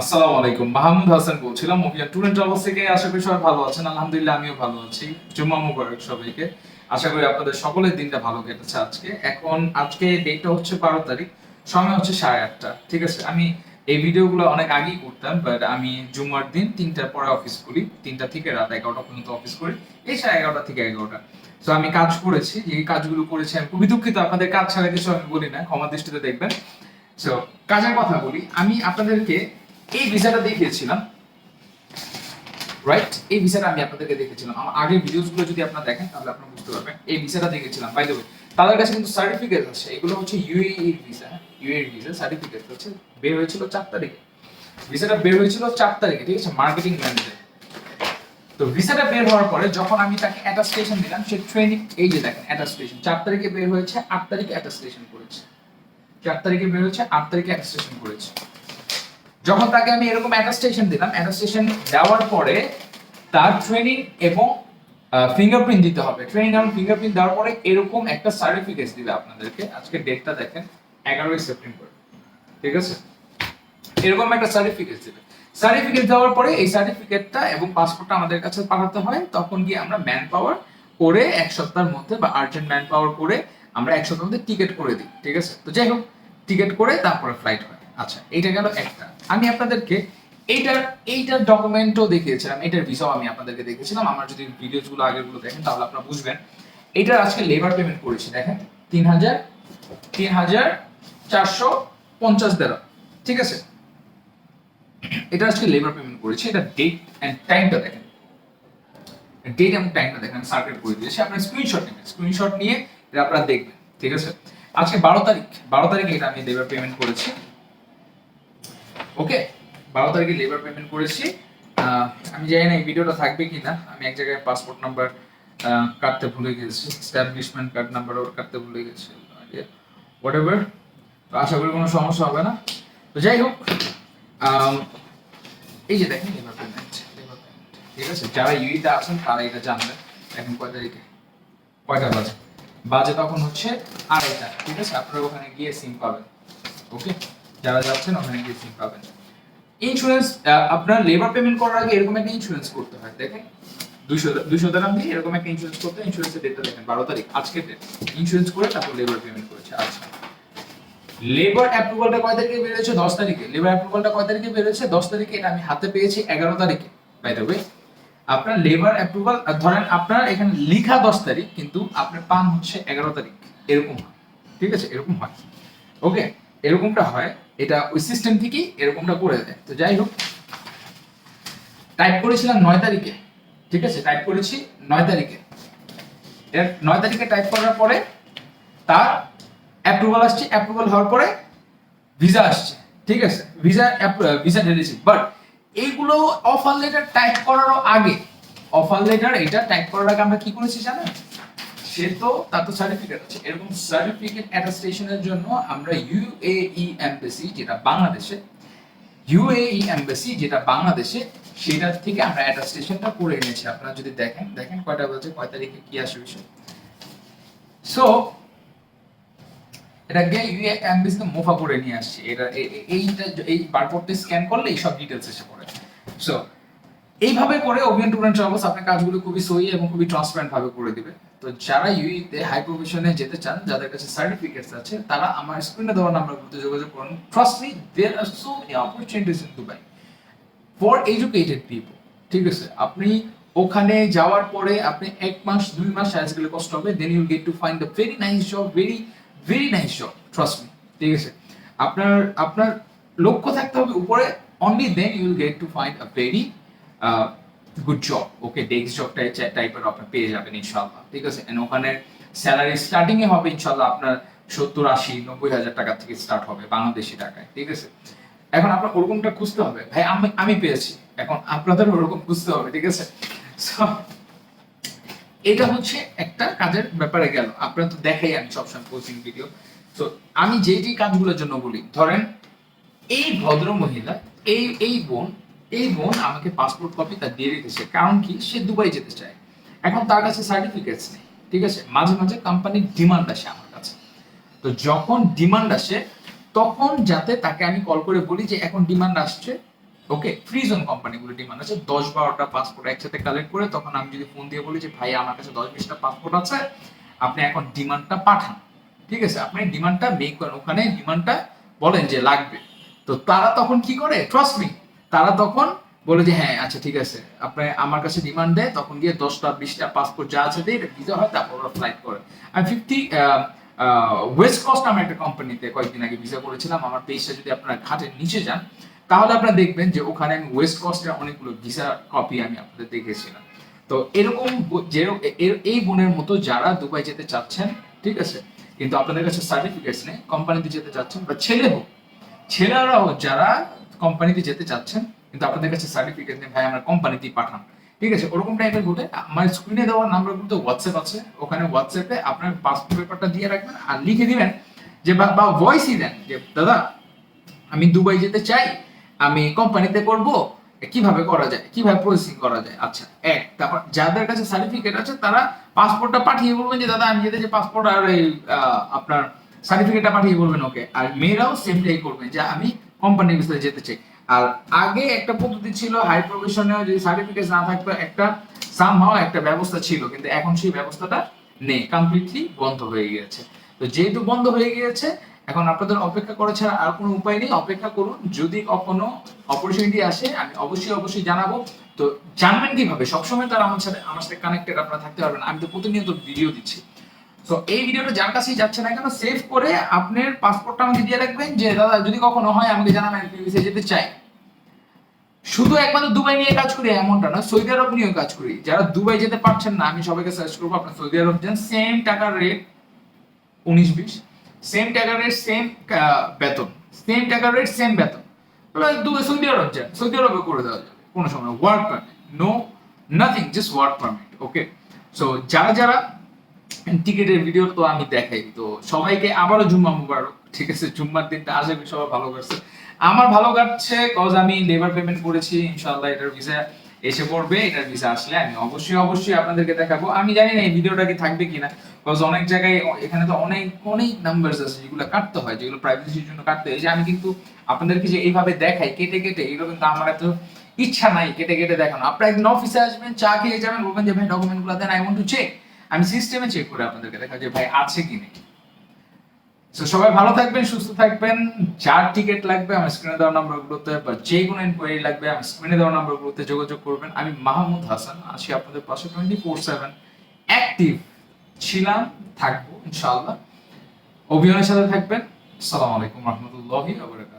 আসসালামু আলাইকুম, মাহমুদ হাসান বলছিলাম মুভিয়া ট্যুর এন্ড ট্রাভেলস থেকে। আশা করি সবাই ভালো আছেন। আলহামদুলিল্লাহ আমিও ভালো আছি। জুম্মা মুবারক সবাইকে। আশা করি আপনাদের সকলের দিনটা ভালো কেটেছে। আজকে ডেটটা হচ্ছে 12 তারিখ, সময় হচ্ছে 8:30। ঠিক আছে, আমি এই ভিডিওগুলো অনেক আগেই করতাম, বাট আমি জুম্মার দিন 3টার পরে অফিস করি, 3টা থেকে রাত 11টা পর্যন্ত অফিস করি, এই 11:30 থেকে 11টা। তো আমি কাজ করেছি, যে কাজগুলো করেছি আমি খুবই দুঃখিত। আপনাদের কাজ ছাড়া কিছু আমি বলি না, ক্ষমা দৃষ্টিতে দেখবেন। সো কাজের কথা বলি, আমি আপনাদেরকে এই ভিসাটা দেখিয়েছিলাম, রাইট? এই ভিসাটা আমি আপনাদেরকে দেখেছিলাম। আমার আগের ভিডিওস গুলো যদি আপনারা দেখেন তাহলে আপনারা বুঝতে পারবেন। এই ভিসাটা দেখেছিলাম, বাই দ্য ওয়ে তাদের কাছে কিন্তু সার্টিফিকেট আছে। এগুলো হচ্ছে ইউএই এর ভিসা। ইউএই এর ভিসা সার্টিফিকেট হচ্ছে বের হয়েছিল 4 তারিখে। ভিসাটা বের হয়েছিল 4 তারিখে, ঠিক আছে, মার্কেটিং ম্যানেজার। তো ভিসাটা বের হওয়ার পরে যখন আমি তাকে অ্যাটাস্টেশন দিলাম, সে ট্রেনিং, এই যে দেখেন অ্যাটাস্টেশন 4 তারিখে বের হয়েছে, 8 তারিখে অ্যাটাস্টেশন করেছে। 4 তারিখে বের হয়েছে, 8 তারিখে অ্যাটাস্টেশন করেছে। যখন তাকে আমি এরকম অ্যাটাস্টেশন দিলাম, অ্যাটাস্টেশন দেওয়ার পরে তার ট্রেনিং এবং ফিঙ্গারপ্রিন্ট দিতে হবে। ট্রেনিং এবং ফিঙ্গারপ্রিন্ট দেওয়ার পরে এরকম একটা সার্টিফিকেট দিবে আপনাদেরকে। আজকে ডেটটা দেখেন, 11ই সেপ্টেম্বর, ঠিক আছে। এরকম একটা সার্টিফিকেট দিবে। সার্টিফিকেট দেওয়ার পরে এই সার্টিফিকেটটা এবং পাসপোর্টটা আমাদের কাছে পাঠাতে হয়। তখন গিয়ে আমরা ম্যান পাওয়ার করে 1 সপ্তাহের মধ্যে, বা আর্জেন্ট ম্যান পাওয়ার করে আমরা 1 সপ্তাহের মধ্যে টিকিট করে দিই, ঠিক আছে। তো যাই হোক, টিকিট করে তারপরে ফ্লাইট হয়। আচ্ছা, এইটা গেল একটা। আমি আপনাদেরকে এইটার এইটার ডকুমেন্টও দেখিয়েছিলাম, এটার ভিসাও আমি আপনাদেরকে দেখিয়েছিলাম। আমার যদি ভিডিওসগুলো আগেরগুলো দেখেন তাহলে আপনারা বুঝবেন। এটার আজকে লেবার পেমেন্ট করেছি, দেখেন 3,450 দিরহাম, ঠিক আছে। এটা আজকে লেবার পেমেন্ট করেছি। এটা ডেট এন্ড টাইমটা দেখেন, ডেট এবং টাইমটা দেখেন, আমি সার্কেল করে দিয়েছি। আপনারা স্ক্রিনশট নেবেন, স্ক্রিনশট নিয়ে এটা আপনারা দেখবেন, ঠিক আছে। আজকে 12 তারিখ, 12 তারিখে এটা আমি লেবার পেমেন্ট করেছি। ওকে, 12 তারিখে লেবার পেমেন্ট করেছি। আমি জানি না এই ভিডিওটা থাকবে কিনা। আমি এক জায়গায় পাসপোর্ট নাম্বার কাটতে ভুলে গেছি, এস্টাবলিশমেন্ট কার্ড নাম্বারও কাটতে ভুলে গেছি, হোয়াট এভার। তো আশা করি কোনো সমস্যা হবে না। তো যাই হোক, এই যে দেখেন লেবার পেমেন্ট, ঠিক আছে। যারা ইউইতে আছেন তারা এটা জানবেন। এখন কয় তারিখে, কয়টা বাজে, বাজে তখন হচ্ছে 2:30, ঠিক আছে। আপনারা ওখানে গিয়ে সিম পাবেন। ওকে, যারা যাচ্ছেন ওখানে গিয়ে সিম পাবেন। ইন্স্যুরেন্স, আপনার লেবার পেমেন্ট করার আগে এরকম একটা ইন্স্যুরেন্স করতে হয়, দেখেন 200 দিরহাম দিয়ে এরকম একটা ইন্স্যুরেন্স করতে হয়। ইন্স্যুরেন্সের ডেটটা দেখেন 12 তারিখ, আজকের ডেট। ইন্স্যুরেন্স করে তারপর লেবার পেমেন্ট করেছে। আচ্ছা, লেবার অ্যাপ্রুভালটা কয় তারিখে বের হয়েছে? 10 তারিখে। লেবার অ্যাপ্রুভালটা কয় তারিখে বের হয়েছে? 10 তারিখে। এটা আমি হাতে পেয়েছি 11 তারিখে, বাই দ্য ওয়ে। আপনার লেবার অ্যাপ্রুভাল, ধরেন আপনার এখানে লেখা 10 তারিখ, কিন্তু আপনি পান হচ্ছে 11 তারিখ, এরকম হয়, ঠিক আছে, এরকম হয়। ওকে, এরকমটা হয়। এটা ওই সিস্টেম থেকেই এরকমটা করে দেয়। তো যাই হোক, টাইপ করেছিলাম 9 তারিখে, ঠিক আছে, টাইপ করেছি 9 তারিখে। 9 তারিখে টাইপ করার পরে তার অ্যাপ্রুভাল আসছে। অ্যাপ্রুভাল হওয়ার পরে ভিসা আসছে, ঠিক আছে, ভিসা রিসিভ। বাট এইগুলো অফার লেটার টাইপ করারও আগে, অফার লেটার এটা টাইপ করার আগে আমরা কি করেছি জানেন? সে তো, তার তো সার্টিফিকেট আছে। এরকম সার্টিফিকেট অ্যাটাস্টেশনের জন্য আমরা ইউএই এমবাসি সেটার থেকে আমরা অ্যাটাস্টেশনটা করে এনেছি। আপনারা যদি দেখেন, দেখেন কয়টা বাজে, কয় তারিখে কি আসে বিষয়। সো এটা গিয়ে ইউএই এমবাসিতে মোফা করে নিয়ে আসছি। এটা এই বারকোডটা স্ক্যান করলে এই সব ডিটেইলস এসে পড়ে। সো এইভাবে করে ওভিয়ান ট্যুর এন্ড ট্রাভেলস আপনার কাজগুলো খুবই সহি এবং খুবই ট্রান্সপারেন্ট ভাবে করে দিবে। তো যারা ইউইতে হাই প্রফেশনে যেতে চান, যাদের কাছে সার্টিফিকেটস আছে, তারা আমার স্ক্রিনে দেওয়া নাম্বারগুলোতে যোগাযোগ করুন। Trust me, there are so many opportunities in Dubai for educated people, ঠিক আছে। আপনি ওখানে যাওয়ার পরে আপনি 1 মাস 2 মাস সার্চ গেলে কষ্ট হবে, then you get to find a very nice job, very very nice job, trust me, ঠিক আছে। আপনার আপনার লক্ষ্য থাকতে হবে উপরে, only then you will get to find a very good job. Okay, desk job টাইপের আপনি পেয়ে যাবেন ইনশাআল্লাহ, ঠিক আছে। এন্ড ওখানে স্যালারি স্টার্টিং এ হবে ইনশাআল্লাহ আপনার 70, 80, 90 হাজার টাকা থেকে স্টার্ট হবে বাংলাদেশি টাকায়, ঠিক আছে। এখন আপনার ওরকমটা খুঁজতে হবে, ভাই আমি পেয়েছি, এখন আপনাদের ওরকম খুঁজতে হবে, ঠিক আছে। So, এটা হচ্ছে একটা কাজের ব্যাপারে গেল। আপনারা তো দেখাই আমি সবসময় কোচিং ভিডিও। তো আমি যেই কাজগুলোর জন্য বলি, ধরেন এই ভদ্র মহিলা, এই বোন আমাকে পাসপোর্ট কপি তার দিয়ে রেখেছে। কারণ কি? সে দুবাই যেতে চায়। এখন তার কাছে সার্টিফিকেটস নেই, ঠিক আছে। মাঝে মাঝে কোম্পানির ডিমান্ড আসে আমার কাছে। তো যখন ডিমান্ড আসে তখন যাতে তাকে আমি কল করে বলি যে এখন ডিমান্ড আসছে, ওকে, ফ্রি জোন কোম্পানিগুলো ডিমান্ড আছে 10-12টা পাসপোর্ট একসাথে কালেক্ট করে, তখন আমি যদি ফোন দিয়ে বলি যে ভাই আমার কাছে 10-20টা পাসপোর্ট আছে, আপনি এখন ডিমান্ডটা পাঠান, ঠিক আছে, আপনি ডিমান্ডটা মেক করেন, ওখানে ডিমান্ডটা বলেন যে লাগবে, তো তারা তখন কি করে, ট্রাস্ট মি, তারা তখন বলে যে হ্যাঁ আচ্ছা ঠিক আছে, আপনি আমার কাছে ডিমান্ড দেয়, তখন গিয়ে 10টা 20টা পাসপোর্ট যা আছে দিয়ে ভিসা হয়, তারপর ওরা ফ্লাইট করে। আমি 50 ওয়েস্ট কোস্ট নামে একটা কোম্পানিতে কয়েকদিন আগে ভিসা করেছিলাম, আমার পেজটা যদি আপনার ঘাটের নিচে যান তাহলে আপনারা দেখবেন যে ওখানে আমি ওয়েস্ট কোস্টের অনেকগুলো ভিসা কপি আমি আপনাদের দেখেছিলাম। তো এরকম এই বোনের মতো যারা দুবাই যেতে চাচ্ছেন, ঠিক আছে, কিন্তু আপনাদের কাছে সার্টিফিকেটস নেই, কোম্পানিতে যেতে চাচ্ছেন, বা ছেলেরাও যারা কোম্পানিতে যেতে চাচ্ছেন কিন্তু আপনাদের কাছে সার্টিফিকেট নেই, ভাই আমরা কোম্পানিতেই পাঠান, ঠিক আছে, ওরকম টাইপের ঘটে। আমার স্ক্রিনে দেওয়া নাম্বারগুলোতে হোয়াটসঅ্যাপ আছে, ওখানে হোয়াটসঅ্যাপে আপনার পাসপোর্ট পেপারটা দিয়ে রাখবেন আর লিখে দিবেন যে বা ভয়েসই দেন যে দাদা আমি দুবাই যেতে চাই, আমি কোম্পানিতে করব, কিভাবে করা যায়, কিভাবে প্রসেসিং করা যায়। আচ্ছা, তারপর যাদের কাছে সার্টিফিকেট আছে তারা পাসপোর্টটা পাঠিয়ে বলবেন যে দাদা আমি যেতে যে পাসপোর্ট আর এই আপনার সার্টিফিকেটটা পাঠিয়ে বলবেন ওকে। আর মেয়েরাও সেমটাই করবেন যে আমি কোম্পানির ভিতরে যেতে চাই। আর আগে একটা পদ্ধতি ছিল, হাই প্রফেশনেও যদি সার্টিফিকেট না থাকতো একটা সামহাও একটা ব্যবস্থা ছিল, কিন্তু এখন সেই ব্যবস্থাটা নেই, কমপ্লিটলি বন্ধ হয়ে গিয়েছে। তো যেহেতু বন্ধ হয়ে গিয়েছে, এখন আপনাদের অপেক্ষা করা ছাড়া আর কোনো উপায় নেই, অপেক্ষা করুন, যদি কখনো অপরচুনিটি আসে আমি অবশ্যই জানাবো। তো জানবেন কিভাবে, সবসময় তার আমার সাথে কানেক্টেড আপনারা থাকতে পারবেন, আমি তো প্রতিনিয়ত ভিডিও দিচ্ছি। তো এই ভিডিওটা যার কাছেই যাচ্ছে না কেন, সেভ করে আপনার পাসপোর্টটা আমাকে দিয়ে রাখবেন যে দাদা যদি কখনো হয় আমাকে জানাবেন, আমি ভিসা যেতে চাই। শুধু একমাত্র দুবাই নিয়ে কাজ করি এমনটা না, সৌদি আরব নিয়েও কাজ করি। যারা দুবাই যেতে পারছেন না, আমি সবাইকে সাজেস্ট করবো আপনার সৌদি আরব যান, সেম টাকার রেট 19-20, সেম টাকার রেট সেম বেতন, সেম টাকার রেট সেম বেতন, দুবাই সৌদি আরব যান, সৌদি আরবে করে দেওয়া যাবে, কোনো সময় work permit, no nothing, just work permit. Okay, so যারা টিকেটের ভিডিও তো আমি দেখাই, তো সবাইকে আবারও জুম্মা মুবারক, ঠিক আছে, জুম্মার দিনটা আশা করি সবাই ভালো কাটছে, আমার ভালো কাটছে, কজ আমি লেবার পেমেন্ট করেছি, ইনশাআল্লাহ এটার ভিসা এসে পড়বে, এটার ভিসা আসলে আমি অবশ্যই আপনাদেরকে দেখাবো। আমি জানি না এই ভিডিওটা কি থাকবে কিনা, কজ অনেক জায়গায় এখানে তো অনেক নাম্বারস আছে যেগুলো কাটতে হয়, যেগুলো প্রাইভেসির জন্য কাটতে হয়, যে আমি কিন্তু আপনাদেরকে যে এইভাবে দেখাই কেটে এগুলো কিন্তু আমার এত ইচ্ছা নাই কেটে দেখানো। আপনারা একদিন অফিসে আসবেন, চা খেয়ে যাবেন, বলবেন যে ভাই ডকুমেন্টগুলো দেন, আই ওয়ান্ট টু চেক, আমি সিস্টেমে চেক করে আপনাদেরকে দেখা যে ভাই আছে কি নেই। সো সবাই ভালো থাকবেন, সুস্থ থাকবেন, যার টিকিট লাগবে আমার স্ক্রিনে দেওয়া নাম্বারগুলোতে, বা যে কোনো ইনকোয়ারি লাগবে আমার স্ক্রিনে দেওয়া নাম্বারগুলোতে যোগাযোগ করবেন। আমি মাহমুদ হাসান আছি আপনাদের পাশে 24/7 অ্যাক্টিভ ছিলাম, থাকবো ইনশাআল্লাহ। অভিযানের সাথে থাকবেন। আসসালামু আলাইকুম রহমতুল্লাহি ওয়া বারাকাতুহু।